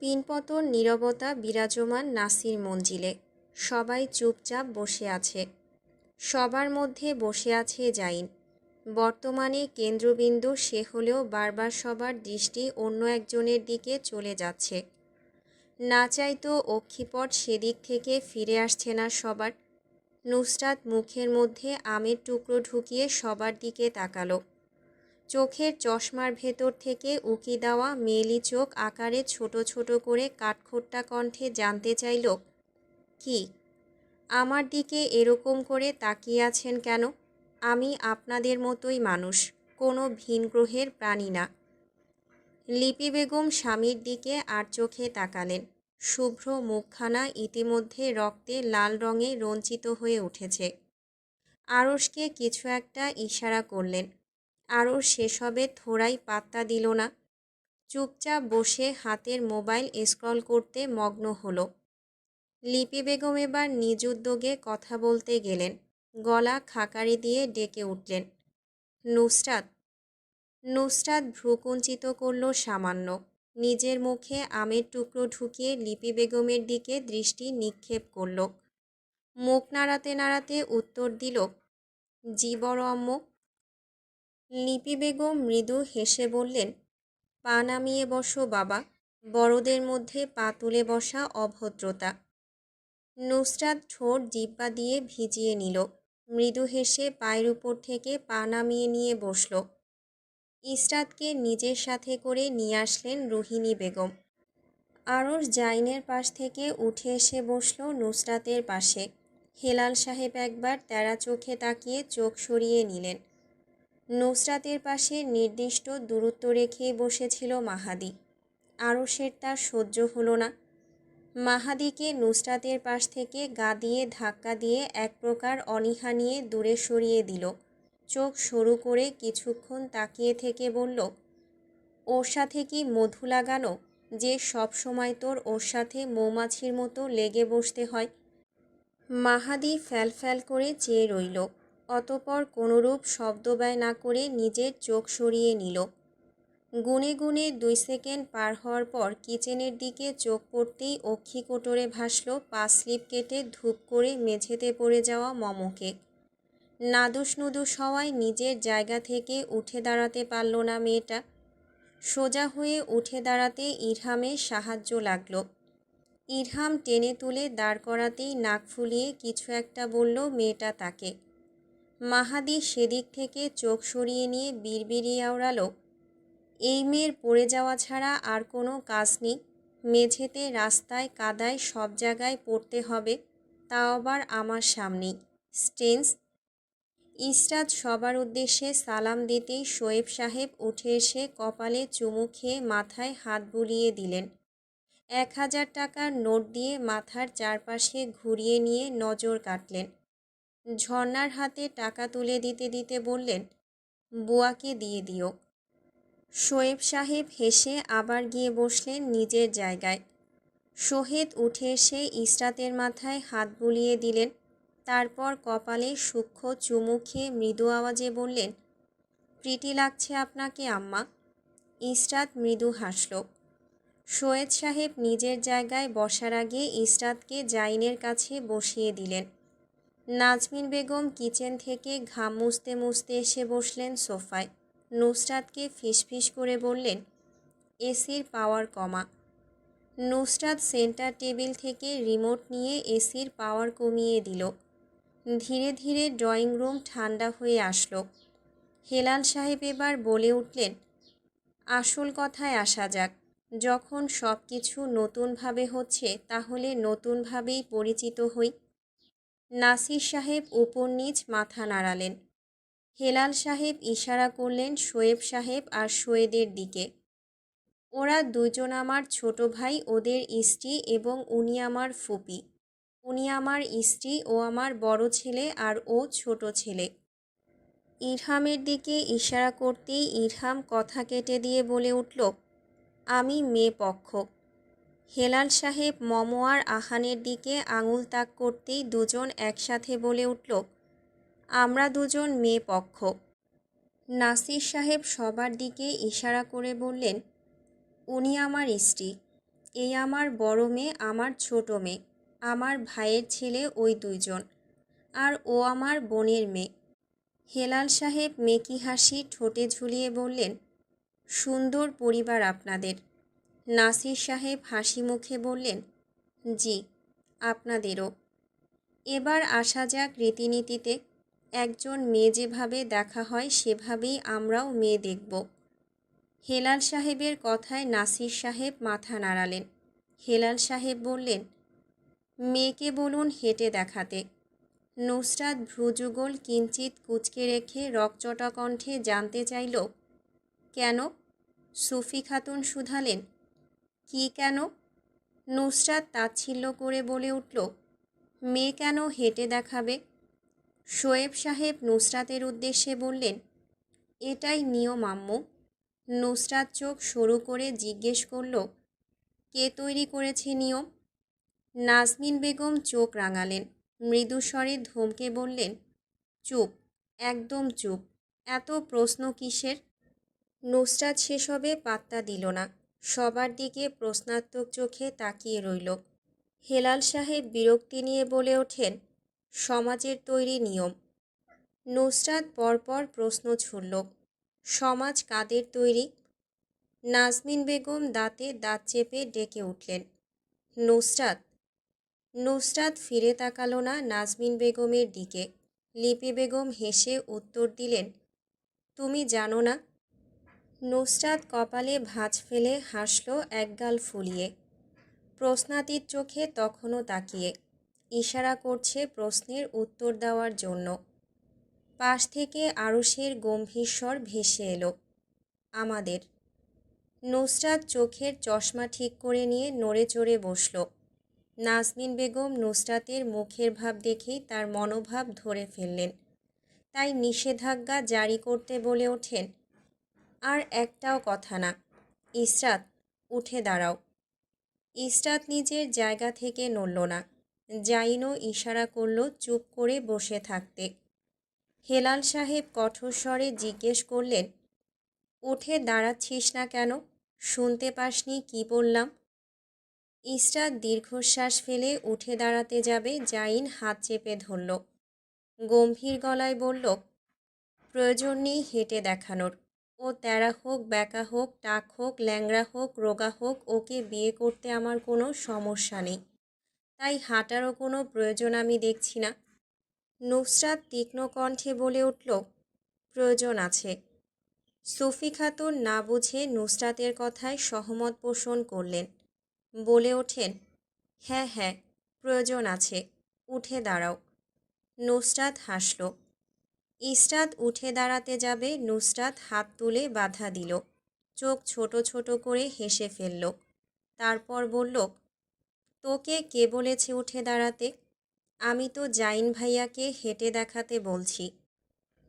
পিনপতন নীরবতা বিরাজমান নাসির মঞ্জিলে। সবাই চুপচাপ বসে আছে। সবার মধ্যে বসে আছে জাইন। বর্তমানে কেন্দ্রবিন্দু সে হলেও বারবার সবার দৃষ্টি অন্য একজনের দিকে চলে যাচ্ছে। না চাইতো অক্ষিপট সেদিক থেকে ফিরে আসছে না সবার। নুসরাত মুখের মধ্যে আমের টুকরো ঢুকিয়ে সবার দিকে তাকালো। চোখের চশমার ভেতর থেকে উকি দেওয়া মেয়েলি চোখ আকারে ছোট ছোট করে কাঠখোট্টা কণ্ঠে জানতে চাইল, কি আমার দিকে এরকম করে তাকিয়ে আছেন কেন? আমি আপনাদের মতোই মানুষ, কোনো ভিন গ্রহের প্রাণী না। লিপি বেগম স্বামীর দিকে আর চোখে তাকালেন। শুভ্র মুখখানা ইতিমধ্যে রক্তে লাল রঙে রঞ্জিত হয়ে উঠেছে। আরশকে কিছু একটা ইশারা করলেন। আরশ সেসবে থোড়াই পাত্তা দিল না। চুপচাপ বসে হাতের মোবাইল স্ক্রল করতে মগ্ন হলো। লিপি বেগম এবার নিজ উদ্যোগে কথা বলতে গেলেন। গলা খাকারি দিয়ে ডেকে উঠলেন, নুসরাত। নুসরাত ভ্রুকুঞ্চিত করল সামান্য। নিজের মুখে আমের টুকরো ঢুকিয়ে লিপি বেগমের দিকে দৃষ্টি নিক্ষেপ করল। মুখ নাড়াতে নাড়াতে উত্তর দিল, জি বড় আম্মু। লিপি বেগম মৃদু হেসে বললেন, পা নামিয়ে বসো বাবা, বড়দের মধ্যে পা তুলে বসা অভদ্রতা। নুসরাত ঠোঁট জিহ্বা দিয়ে ভিজিয়ে নিল। মৃদু হেসে পায়ের উপর থেকে পা নামিয়ে নিয়ে বসল। ইসরাতকে নিজের সাথে করে নিয়ে আসলেন রুহিনী বেগম। আরশ জাইনের পাশ থেকে উঠে এসে বসল নুসরাতের পাশে। হেলাল সাহেব একবার তেরা চোখে তাকিয়ে চোখ সরিয়ে নিলেন। নুসরাতের পাশে নির্দিষ্ট দূরত্ব রেখেই বসেছিল মাহাদি। আরশের তার সহ্য হলো না। মাহাদিকে নুসরাতের পাশ থেকে গা দিয়ে ধাক্কা দিয়ে এক প্রকার অনীহা নিয়ে দূরে সরিয়ে দিল। চোখ সরু করে কিছুক্ষণ তাকিয়ে থেকে বলল, ওর সাথে কি মধু লাগানো, যে সব সময় তোর ওর সাথে মৌমাছির মতো লেগে বসতে হয়? মাহাদি ফ্যাল ফ্যাল করে চেয়ে রইল। অতপর কোনোরূপ শব্দ ব্যয় না করে নিজের চোখ সরিয়ে নিল। গুনে গুনে 2 সেকেন্ড পার হওয়ার পর কিচেনের দিকে চোখ পড়তেই অক্ষি কোটরে ভাসল পা স্লিপ কেটে ধূপ করে মেঝেতে পড়ে যাওয়া মমকে। নাদুস নুদুস হওয়ায় নিজের জায়গা থেকে উঠে দাঁড়াতে পারল না মেয়েটা। সোজা হয়ে উঠে দাঁড়াতে ইরহামের সাহায্য লাগলো। ইরহাম টেনে তুলে দাঁড় করাতেই নাক ফুলিয়ে কিছু একটা বলল মেয়েটা তাকে। মাহাদি সেদিক থেকে চোখ সরিয়ে নিয়ে বিড়বিড়িয়ে আওড়ালো, এই মেয়ের পড়ে যাওয়া ছাড়া আর কোনো কাজ নেই। মেঝেতে, রাস্তায়, কাদায় সব জায়গায় পড়তে হবে, তাও আবার আমার সামনেই। স্টেন্স। ইসরাত সবার উদ্দেশ্যে সালাম দিতেই শোয়েব সাহেব উঠে এসে কপালে চুমু খেয়ে মাথায় হাত বুলিয়ে দিলেন। 1000 টাকার নোট দিয়ে মাথার চারপাশে ঘুরিয়ে নিয়ে নজর কাটলেন। ঝর্নার হাতে টাকা তুলে দিতে দিতে বললেন, বুয়াকে দিয়ে দিও। শোয়েব সাহেব হেসে আবার গিয়ে বসলেন নিজের জায়গায়। শহীদ উঠে এসে ইসরাতের মাথায় হাত বুলিয়ে দিলেন। তারপর কপালে সূক্ষ্ম চুমু খেয়ে মৃদু আওয়াজে বললেন, প্রিটি লাগছে আপনাকে আম্মা। ইসরাত মৃদু হাসল। শোয়েব সাহেব নিজের জায়গায় বসার আগে ইসরাতকে জাইনের কাছে বসিয়ে দিলেন। নাজমিন বেগম কিচেন থেকে ঘাম মুছতে মুছতে এসে বসলেন সোফায়। নুসরাতকে ফিসফিস করে বললেন, এসির পাওয়ার কমা। নুসরাত সেন্টার টেবিল থেকে রিমোট নিয়ে এসির পাওয়ার কমিয়ে দিল। ধীরে ধীরে ড্রয়িং রুম ঠান্ডা হয়ে আসলো। হেলাল সাহেব এবার বলে উঠলেন, আসল কথায় আসা যাক। যখন সব কিছু নতুনভাবে হচ্ছে তাহলে নতুনভাবেই পরিচিত হই। নাসির সাহেব উপর নিচ মাথা নাড়ালেন। হেলাল সাহেব ইশারা করলেন শোয়েব সাহেব আর সৈয়দের দিকে। ওরা দুজন আমার ছোট ভাই, ওদের স্ত্রী, এবং উনি আমার ফুপি। উনি আমার স্ত্রী, ও আমার বড় ছেলে, আর ও ছোট ছেলে। ইরহামের দিকে ইশারা করতেই ইরহাম কথা কেটে দিয়ে বলে উঠল, আমি মেয়ে পক্ষ। হেলাল সাহেব মম আর আহানের দিকে আঙুল তাক করতেই দুজন একসাথে বলে উঠল, আমরা দুজন মেয়ে পক্ষ। নাসির সাহেব সবার দিকে ইশারা করে বললেন, উনি আমার স্ত্রী। এই আমার বড় মেয়ে, আমার ছোট মেয়ে, আমার ভাইয়ের ছেলে ওই দুইজন, আর ও আমার বোনের মেয়ে। হেলাল সাহেব মেকি হাসি ঠোঁটে ঝুলিয়ে বললেন, সুন্দর পরিবার আপনাদের। নাসির সাহেব হাসি মুখে বললেন, জি, আপনাদেরও। এবার আসা যাক রীতিনীতিতে। একজন মেয়ে যেভাবে দেখা হয় সেভাবেই আমরাও মেয়ে দেখব। হেলাল সাহেবের কথায় নাসির সাহেব মাথা নাড়ালেন। হেলাল সাহেব বললেন, মেয়েকে বলুন হেঁটে দেখাতে। নুসরাত ভ্রুযুগল কিঞ্চিত কুঁচকে রেখে রকচটা কণ্ঠে জানতে চাইল, কেন? সুফি খাতুন শুধালেন, কি কেন? নুসরাত তাচ্ছিল্য করে বলে উঠল, মেয়ে কেন হেঁটে দেখাবে? শোয়েব সাহেব নুসরাতের উদ্দেশ্যে বললেন, এটাই নিয়ম আম্মু। নুসরাত চোখ সরু করে জিজ্ঞেস করল, কে তৈরি করেছে নিয়ম? নাজমিন বেগম চোখ রাঙালেন, মৃদুস্বরে ধমকে বললেন, চুপ, একদম চুপ। এত প্রশ্ন কিসের? নুসরাত সেসবে পাত্তা দিল না, সবার দিকে প্রশ্নাত্মক চোখে তাকিয়ে রইল। হেলাল সাহেব বিরক্তি নিয়ে বলে ওঠেন, সমাজের তৈরি নিয়ম। নুসরাত পরপর প্রশ্ন ছুড়ল, সমাজ কাদের তৈরি? নাজমিন বেগম দাঁতে দাঁত চেপে ডেকে উঠলেন, নুসরাত। নুসরাত ফিরে তাকালো না নাজমিন বেগমের দিকে। লিপি বেগম হেসে উত্তর দিলেন, তুমি জানো না? নুসরাত কপালে ভাঁজ ফেলে হাসল একগাল ফুলিয়ে। প্রশ্নাতীত চোখে তখনও তাকিয়ে, ইশারা করছে প্রশ্নের উত্তর দেওয়ার জন্য। পাশ থেকে আরশের গম্ভীর স্বর ভেসে এলো, আমাদের। নুসরাত চোখের চশমা ঠিক করে নিয়ে নড়ে চড়ে বসল। নাজমিন বেগম নুসরাতের মুখের ভাব দেখেই তার মনোভাব ধরে ফেললেন, তাই নিষেধাজ্ঞা জারি করতে বলে ওঠেন, আর একটাও কথা না। ইসরাত, উঠে দাঁড়াও। ইসরাত নিজের জায়গা থেকে নড়ল না। জাইনও ইশারা করল চুপ করে বসে থাকতে। হেলাল সাহেব কঠোর স্বরে জিজ্ঞেস করলেন, উঠে দাঁড়াচ্ছিস না কেন? শুনতে পাসনি কি বললাম? ইসরাত দীর্ঘশ্বাস ফেলে উঠে দাঁড়াতে যাবে, জাইন হাত চেপে ধরল। গম্ভীর গলায় বলল, প্রয়োজন নেই হেঁটে দেখানোর। ও তেরা হোক, ব্যাকা হোক, টাক হোক, ল্যাংড়া হোক, রোগা হোক, ওকে বিয়ে করতে আমার কোনো সমস্যা নেই। তাই হাঁটারও কোনো প্রয়োজন আমি দেখছি না। নুসরাত তীক্ষ্ণ কণ্ঠে বলে উঠল, প্রয়োজন আছে। সুফি খাতুন না বুঝে নুসরাতের কথায় সহমত পোষণ করলেন। বলে ওঠেন, হ্যাঁ হ্যাঁ, প্রয়োজন আছে, উঠে দাঁড়াও। নুসরাত হাসল। ইসরাত উঠে দাঁড়াতে যাবে, নুসরাত হাত তুলে বাধা দিল। চোখ ছোট ছোট করে হেসে ফেলল। তারপর বলল, তোকে কে বলেছে উঠে দাঁড়াতে? আমি তো জাইন ভাইয়াকে হেঁটে দেখাতে বলছি।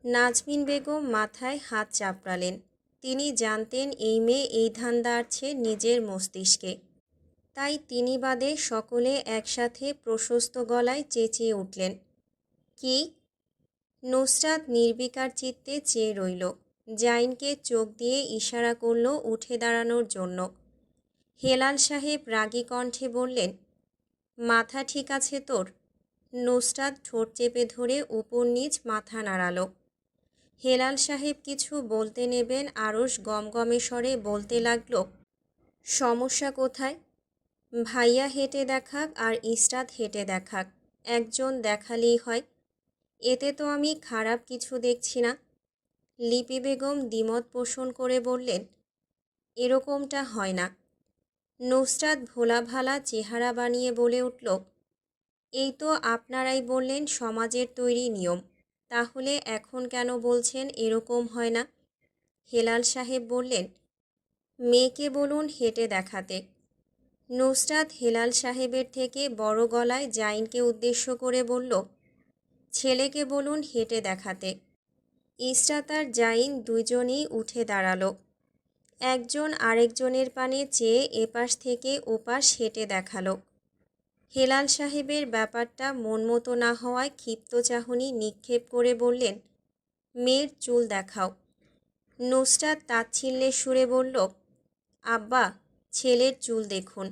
নাজমিন বেগম মাথায় হাত চাপড়ালেন। তিনি জানতেন এই মেয়ে এই ধান্দা আছে নিজের মস্তিষ্কে। তাই তিনি বাদে সকলে একসাথে প্রশস্ত গলায় চেঁচিয়ে উঠলেন, কি? নুসরাত নির্বিকার চিত্তে চেয়ে রইল। জাইনকে চোখ দিয়ে ইশারা করল উঠে দাঁড়ানোর জন্য। হেলাল সাহেব রাগী কণ্ঠে বললেন, মাথা ঠিক আছে তোর? নুসরাত ঠোঁট চেপে ধরে উপর নিচ মাথা নাড়াল। হেলাল সাহেব কিছু বলতে নেবেন, আরশ গমগমে স্বরে বলতে লাগল, সমস্যা কোথায়? ভাইয়া হেঁটে দেখাক আর ইসরাত হেঁটে দেখাক, একজন দেখালেই হয়। এতে তো আমি খারাপ কিছু দেখছি না। লিপি বেগম দ্বিমত পোষণ করে বললেন, এরকমটা হয় না। নুসরাত ভোলা ভালা চেহারা বানিয়ে বলে উঠল, এই তো আপনারাই বললেন সমাজের তৈরি নিয়ম, তাহলে এখন কেন বলছেন এরকম হয় না? হেলাল সাহেব বললেন, মেয়েকে বলুন হেঁটে দেখাতে। নুসরাত হেলাল সাহেবের থেকে বড় গলায় জাইনকে উদ্দেশ্য করে বলল, ছেলেকে বলুন হেঁটে দেখাতে। ইসরাত আর জাইন দুইজনই উঠে দাঁড়ালো। একজন আরেকজনের পানে চেয়ে এপাশ থেকে ওপাশ হেঁটে দেখালো। হেলাল সাহেবের ব্যাপারটা মন মতো না হওয়ায় ক্ষিপ্ত চাহনি নিক্ষেপ করে বললেন, মেয়ের চুল দেখাও। নুসরাত তাচ্ছিল্যের সুরে বলল, আব্বা, ছেলের চুল দেখুন।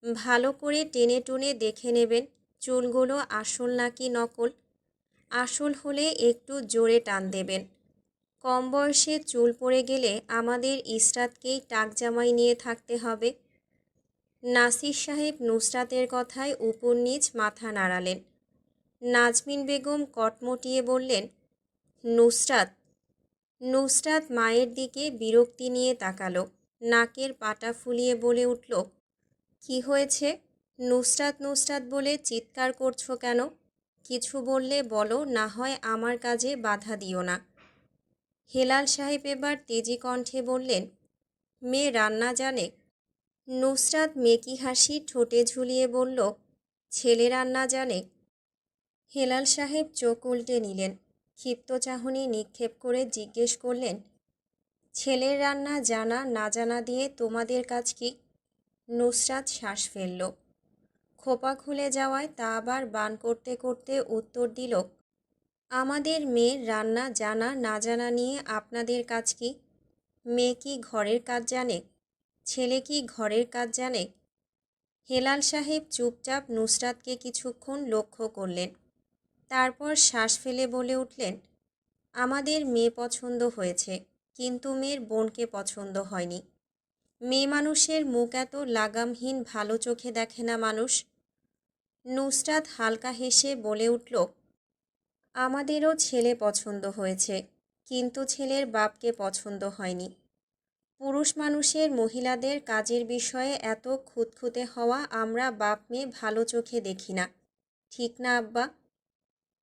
ভালো করে টেনে টুনে দেখে নেবেন চুলগুলো আসল নাকি নকল। আসল হলে একটু জোরে টান দেবেন। কম বয়সে চুল পড়ে গেলে আমাদের ইসরাতকেই টাকজামাই নিয়ে থাকতে হবে। নাসির সাহেব নুসরাতের কথায় উপর নিচ মাথা নাড়ালেন। নাজমিন বেগম কটমটিয়ে বললেন, নুসরাত। নুসরাত মায়ের দিকে বিরক্তি নিয়ে তাকালো। নাকের পাটা ফুলিয়ে বলে উঠল, কি হয়েছে? নুসরাত নুসরাত বলে চিৎকার করছো কেন? কিছু বললে বলো, না হয় আমার কাজে বাধা দিও না। হেলাল সাহেব এবার তেজি কণ্ঠে বললেন, মেয়ে রান্না জানে? নুসরাত মেকি হাসি ঠোঁটে ঝুলিয়ে বলল, ছেলে রান্না জানে? হেলাল সাহেব চোখ উল্টে নিলেন। ক্ষিপ্ত চাহনি নিক্ষেপ করে জিজ্ঞেস করলেন, ছেলের রান্না জানা না জানা দিয়ে তোমাদের কাজ কি? নুসরাত শ্বাস ফেলল। খোপা খুলে যাওয়ায় তা আবার বান করতে করতে উত্তর দিল, আমাদের মেয়ের রান্না জানা না জানা নিয়ে আপনাদের কাজ কি? মেয়ে কি ঘরের কাজ জানে? ছেলে কি ঘরের কাজ জানে? হেলাল সাহেব চুপচাপ নুসরাতকে কিছুক্ষণ লক্ষ্য করলেন। তারপর শ্বাস ফেলে বলে উঠলেন, আমাদের মেয়ে পছন্দ হয়েছে, কিন্তু মেয়ের বোনকে পছন্দ হয়নি। মেয়ে মানুষের মুখ এত লাগামহীন ভালো চোখে দেখে না মানুষ। নুসরাত হালকা হেসে বলে উঠল, আমাদেরও ছেলে পছন্দ হয়েছে, কিন্তু ছেলের বাপকে পছন্দ হয়নি। পুরুষ মানুষের মহিলাদের কাজের বিষয়ে এত খুঁতখুঁতে হওয়া আমরা বাপ মেয়ে ভালো চোখে দেখি না, ঠিক না আব্বা?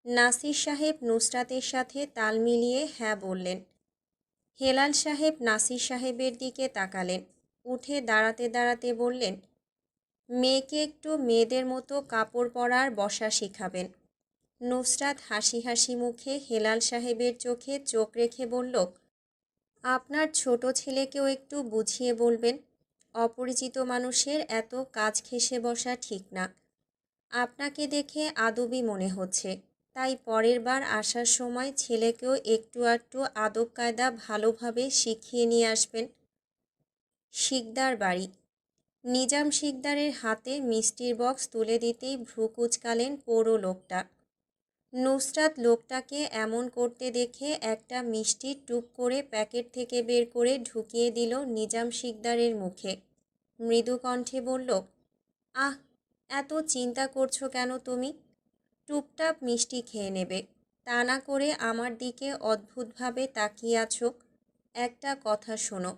নাসির সাহেব নুসরাতের সাথে তাল মিলিয়ে হ্যাঁ বললেন। হেলাল সাহেব নাসির সাহেবের দিকে তাকালেন। উঠে দাঁড়াতে দাঁড়াতে বললেন, মেয়েকে একটু মেয়েদের মতো কাপড় পরার বসা শিখাবেন। নুসরাত হাসি হাসি মুখে হেলাল সাহেবের চোখে চোখ রেখে বলল, আপনার ছোট ছেলেকেও একটু বুঝিয়ে বলবেন, অপরিচিত মানুষের এত কাজ ঘেঁষে বসা ঠিক না। আপনাকে দেখে আদবই মনে হচ্ছে, তাই পরের বার আসার সময় ছেলেকেও একটু আধটু আদব কায়দা ভালোভাবে শিখিয়ে নিয়ে আসবেন। শিকদার বাড়ি। নিজাম শিকদারের হাতে মিষ্টির বক্স তুলে দিতেই ভ্রু কুঁচকালেন পৌর লোকটা। নুসরাত লোকটাকে এমন করতে দেখে একটা মিষ্টি টুপ করে প্যাকেট থেকে বের করে ঢুকিয়ে দিল নিজাম শিকদারের মুখে। মৃদু কণ্ঠে বলল, আহ, এত চিন্তা করছো কেন তুমি? টুপটাপ মিষ্টি খেয়ে নেবে, তা না করে আমার দিকে অদ্ভুতভাবে তাকিয়ে আছো। একটা কথা শোনো,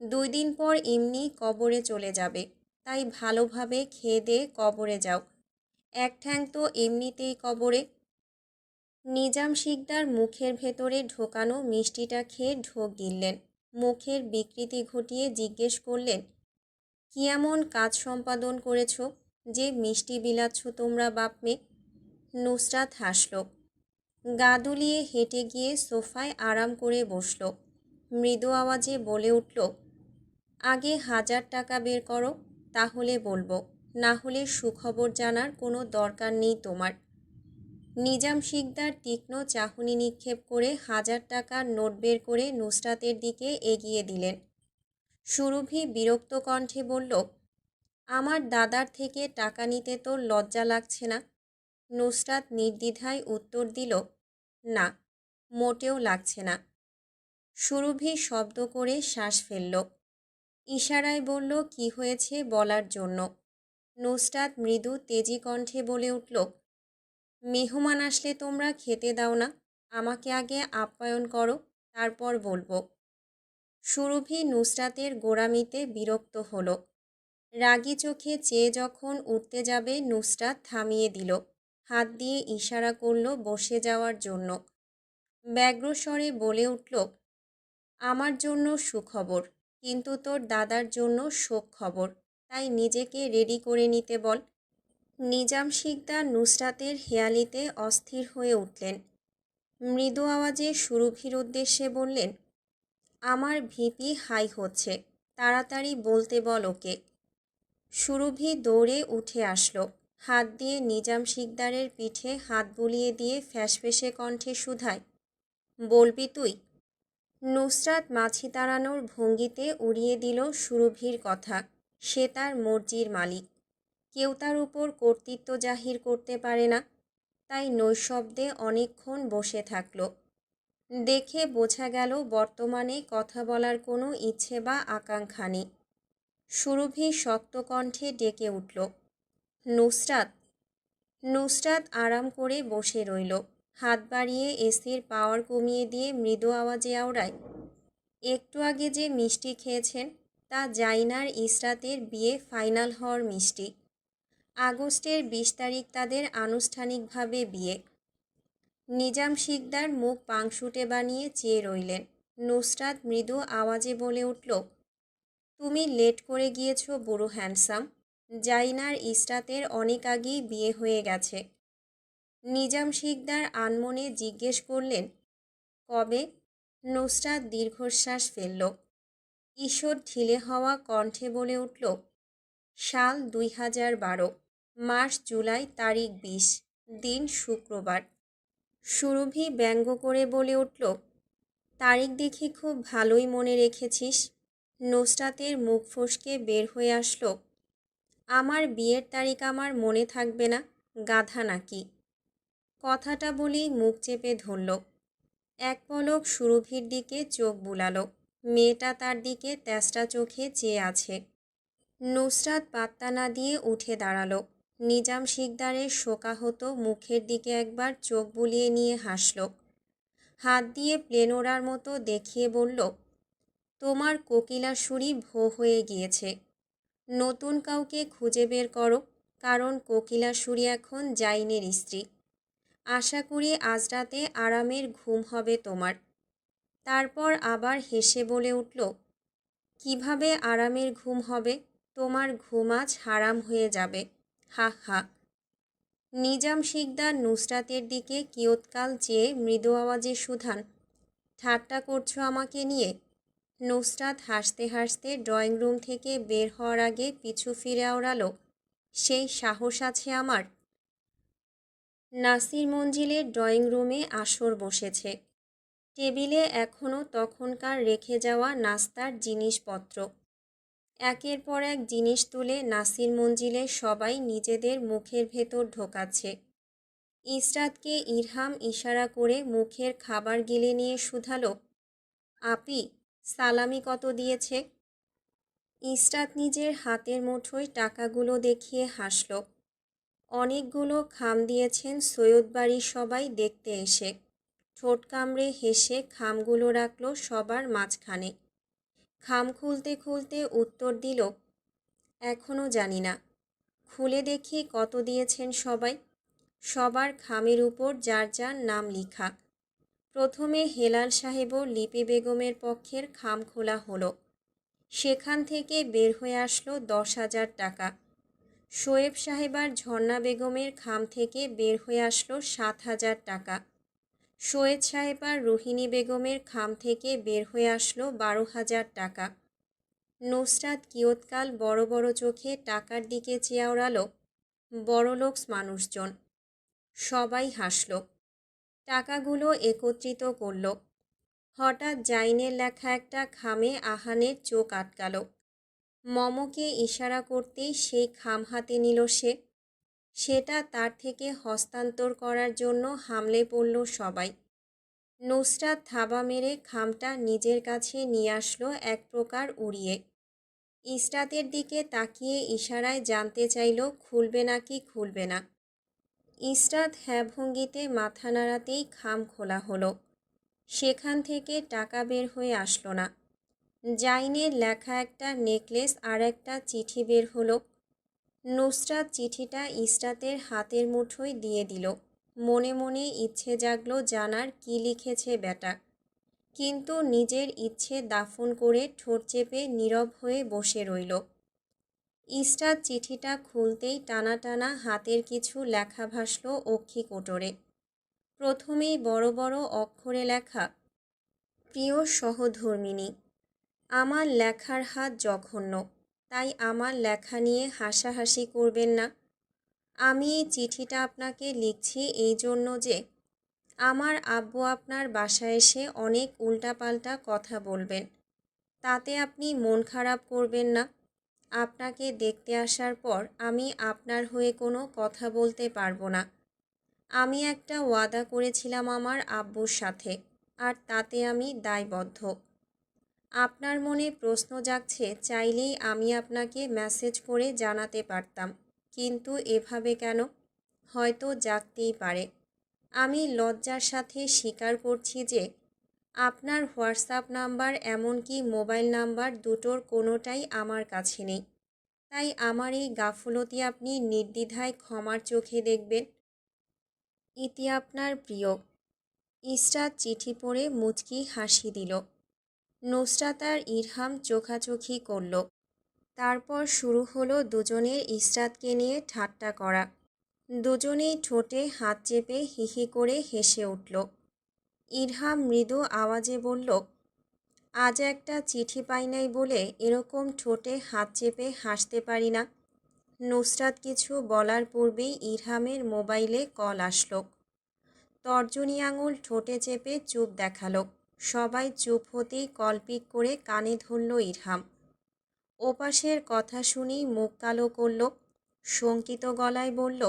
2 দিন পর এমনি কবরে চলে যাবে, তাই ভালোভাবে খেয়ে দিয়ে কবরে যাও। এক ঠ্যাং তো এমনিতেই কবরে। নিজাম শিকদার মুখের ভেতরে ঢোকানো মিষ্টিটা খেয়ে ঢোক গিললেন। মুখের বিকৃতি ঘটিয়ে জিজ্ঞেস করলেন, কি এমন কাজ সম্পাদন করেছ যে মিষ্টি বিলাচ্ছ তোমরা বাপ মেয়ে? নুসরাত হাসল। গা দুলিয়ে হেঁটে গিয়ে সোফায় আরাম করে বসল। মৃদু আওয়াজে বলে উঠল, আগে 1000 টাকা বের করো, তাহলে বলবো, না হলে সুখবর জানার কোনো দরকার নেই তোমার। নিজাম শিকদার তীক্ষ্ণ চাহনি নিক্ষেপ করে 1000 টাকার নোট বের করে নুসরাতের দিকে এগিয়ে দিলেন। সুরভি বিরক্ত কণ্ঠে বলল, আমার দাদার থেকে টাকা নিতে তোর লজ্জা লাগছে না? নুসরাত নির্দ্বিধায় উত্তর দিল, না, মোটেও লাগছে না। সুরভি শব্দ করে শ্বাস ফেলল। ইশারায় বলল কি হয়েছে বলার জন্য। নুসরাত মৃদু তেজি কণ্ঠে বলে উঠল, মেহমান আসলে তোমরা খেতে দাও না, আমাকে আগে আপ্যায়ন করো, তারপর বলবো। সুরভি নুসরাতের গোঁড়ামিতে বিরক্ত হলো। রাগী চোখে চেয়ে যখন উঠতে যাবে নুসরাত থামিয়ে দিল। হাত দিয়ে ইশারা করল বসে যাওয়ার জন্য। ব্যগ্রস্বরে বলে উঠল, আমার জন্য সুখবর, কিন্তু তোর দাদার জন্য শোক খবর, তাই নিজেকে রেডি করে নিতে বল। নিজাম শিকদার নুসরাতের হেয়ালিতে অস্থির হয়ে উঠলেন। মৃদু আওয়াজে সুরভির উদ্দেশ্যে বললেন, আমার ভিপি হাই হচ্ছে, তাড়াতাড়ি বলতে বল ওকে। সুরভি দৌড়ে উঠে আসলো। হাত দিয়ে নিজাম শিকদারের পিঠে হাত বুলিয়ে দিয়ে ফ্যাসফেসে কণ্ঠে শুধায়, বলবি তুই? নুসরাত মাছি তাড়ানোর ভঙ্গিতে উড়িয়ে দিল সুরভির কথা। সে তার মর্জির মালিক, কেউ তার উপর কর্তৃত্ব জাহির করতে পারে না, তাই নৈঃশব্দে অনেকক্ষণ বসে থাকল। দেখে বোঝা গেল বর্তমানে কথা বলার কোনো ইচ্ছে বা আকাঙ্ক্ষা নেই। সুরভি শক্ত কণ্ঠে ডেকে উঠল, নুসরাত। নুসরাত আরাম করে বসে রইল। হাত বাড়িয়ে এসির পাওয়ার কমিয়ে দিয়ে মৃদু আওয়াজে আওড়ায়, একটু আগে যে মিষ্টি খেয়েছেন তা জাইনার ইসরাতের বিয়ে ফাইনাল হওয়ার মিষ্টি। আগস্টের 20 তারিখ তাদের আনুষ্ঠানিকভাবে বিয়ে। নিজাম শিকদার মুখ পাংশুটে বানিয়ে চেয়ে রইলেন। নুসরাত মৃদু আওয়াজে বলে উঠল, তুমি লেট করে গিয়েছ বুড়ো হ্যান্ডসাম। জাইনার ইসরাতের অনেক আগেই বিয়ে হয়ে গেছে। নিজাম শিকদার আনমনে জিজ্ঞেস করলেন, কবে? নুসরাত দীর্ঘশ্বাস ফেলল। ঈষৎ ঢিলে হওয়া কণ্ঠে বলে উঠল, সাল 2012, মাস জুলাই, তারিখ 20, দিন শুক্রবার। সুরভি ব্যঙ্গ করে বলে উঠল, তারিখ দেখে খুব ভালোই মনে রেখেছিস। নুসরাতের মুখ ফসকে বের হয়ে আসলো, আমার বিয়ের তারিখ আমার মনে থাকবে না, গাধা নাকি? কথাটা বলেই মুখ চেপে ধরল। এক পলক সুরভির দিকে চোখ বুলালো। মেয়েটা তার দিকে তেষ্টা চোখে চেয়ে আছে। নুসরাত পাত্তা না দিয়ে উঠে দাঁড়ালো। নিজাম শিকদারের শোকাহত মুখের দিকে একবার চোখ বুলিয়ে নিয়ে হাসল। হাত দিয়ে প্লেন ওড়ার মতো দেখিয়ে বলল, তোমার কোকিলাসুরি ভো হয়ে গিয়েছে। নতুন কাউকে খুঁজে বের করো, কারণ কোকিলাসুরি এখন জাইনের স্ত্রী। আশা করি আজ রাতে আরামের ঘুম হবে তোমার। তারপর আবার হেসে বলে উঠল, কিভাবে আরামের ঘুম হবে? তোমার ঘুম আজ হারাম হয়ে যাবে। হা হা। নিজাম শিকদার নুসরাতের দিকে কিয়ৎকাল চেয়ে মৃদু আওয়াজে শুধান, ঠাট্টা করছো আমাকে নিয়ে? নুসরাত হাসতে হাসতে ড্রয়িং রুম থেকে বের হওয়ার আগে পিছু ফিরে আওড়ালো, সেই সাহস আছে আমার? নাসির মঞ্জিলের ড্রয়িং রুমে আসর বসেছে। টেবিলে এখনও তখনকার রেখে যাওয়া নাস্তার জিনিসপত্র। একের পর এক জিনিস তুলে নাসির মঞ্জিলে সবাই নিজেদের মুখের ভেতর ঢোকাচ্ছে। ইসরাতকে ইরহাম ইশারা করে মুখের খাবার গিলে নিয়ে শুধালো, আপি, সালামি কত দিয়েছে? ইসরাত নিজের হাতের মুঠোয় টাকাগুলো দেখিয়ে হাসল। অনেকগুলো খাম দিয়েছেন সৈয়দ বাড়ির সবাই দেখতে এসে। ঠোঁট কামড়ে হেসে খামগুলো রাখল সবার মাঝখানে। খাম খুলতে খুলতে উত্তর দিল, এখনও জানি না। খুলে দেখি কত দিয়েছেন সবাই। সবার খামের উপর যার যার নাম লিখা। প্রথমে হেলাল সাহেব ও লিপি বেগমের পক্ষের খাম খোলা হলো। সেখান থেকে বের হয়ে আসলো 10,000 টাকা। শোয়েব সাহেব আর ঝর্ণা বেগমের খাম থেকে বের হয়ে আসলো 7,000 টাকা। সৈয়দ সাহেব আর রোহিণী বেগমের খাম থেকে বের হয়ে আসলো 12,000 টাকা। নুসরাত কিয়ৎকাল বড় বড় চোখে টাকার দিকে চেয়ে ওড়ালো। বড়লোকস মানুষজন। সবাই হাসল। টাকাগুলো একত্রিত করল। হঠাৎ জাইনের লেখা একটা খামে আহানের চোখ আটকাল। মমকে ইশারা করতেই সেই খাম হাতে নিল সে। সেটা তার থেকে হস্তান্তর করার জন্য হামলে পড়ল সবাই। নুসরাত থাবা মেরে খামটা নিজের কাছে নিয়ে আসলো এক প্রকার উড়িয়ে। ইসরাতের দিকে তাকিয়ে ইশারায় জানতে চাইল খুলবে নাকি খুলবে না। ইসরাত হ্যাঁ ভঙ্গিতে মাথা নাড়াতেই খাম খোলা হলো। সেখান থেকে টাকা বের হয়ে আসলো না। জাইনের লেখা একটা নেকলেস আর একটা চিঠি বের হলো। নুসরাত চিঠিটা ইসরাতের হাতের মুঠোয় দিয়ে দিল। মনে মনে ইচ্ছে জাগলো জানার কি লিখেছে বেটা, কিন্তু নিজের ইচ্ছে দাফন করে ঠোঁট চেপে নীরব হয়ে বসে রইল। ইসরাত চিঠিটা খুলতেই টানা টানা হাতের কিছু লেখা ভাসল অক্ষি কোটরে। প্রথমেই বড় বড় অক্ষরে লেখা, প্রিয় সহধর্মিণী, আমার লেখার হাত জঘন্য, তাই আমার লেখা নিয়ে হাসাহাসি করবেন না। আমি এই চিঠিটা আপনাকে লিখছি এই জন্য যে আমার আব্বু আপনার বাসায় এসে অনেক উল্টাপাল্টা কথা বলবেন। তাতে আপনি মন খারাপ করবেন না। আপনাকে দেখতে আসার পর আমি আপনার হয়ে কোনো কথা বলতে পারবো না। আমি একটা ওয়াদা করেছিলাম আমার আব্বুর সাথে, আর তাতে আমি দায়বদ্ধ। আপনার মনে প্রশ্ন জাগছে, চাইলেই আমি আপনাকে মেসেজ করে জানাতে পারতাম, কিন্তু এভাবে কেন? হয়তো জাগতেই পারে। আমি লজ্জার সাথে স্বীকার করছি যে আপনার হোয়াটসঅ্যাপ নাম্বার এমনকি মোবাইল নাম্বার দুটোর কোনোটাই আমার কাছে নেই। তাই আমার এই গাফলতি আপনি নির্দ্বিধায় ক্ষমার চোখে দেখবেন। ইতি আপনার প্রিয়। ইসরাত চিঠি পড়ে মুচকি হাসি দিল। নুসরাত আর ইরহাম চোখাচোখি করল। তারপর শুরু হলো দুজনের ইসরাতকে নিয়ে ঠাট্টা করা। দুজনেই ঠোঁটে হাত চেপে হিহি করে হেসে উঠল। ইরহাম মৃদু আওয়াজে বলল, আজ একটা চিঠি পাই নাই বলে এরকম ঠোঁটে হাত চেপে হাসতে পারি না। নুসরাত কিছু বলার পূর্বেই ইরহামের মোবাইলে কল আসলো। তর্জনী আঙুল ঠোঁটে চেপে চুপ দেখালো। সবাই চুপ হতেই কল পিক করে কানে ধরল ইরহাম। ওপাশের কথা শুনেই মুখ কালো করল। শঙ্কিত গলায় বলল,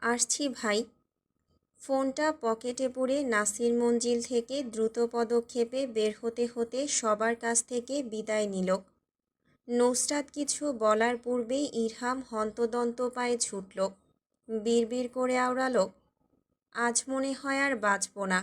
আসছি ভাই। ফোনটা পকেটে পুরে নাসির মঞ্জিল থেকে দ্রুত পদক্ষেপে বের হতে হতে সবার কাছ থেকে বিদায় নিল। নুসরাত কিছু বলার পূর্বেই ইরহাম হন্তদন্ত পায়ে ছুটল। বিড়বিড় করে আওড়ালো, আজ মনে হয় আর বাঁচব না।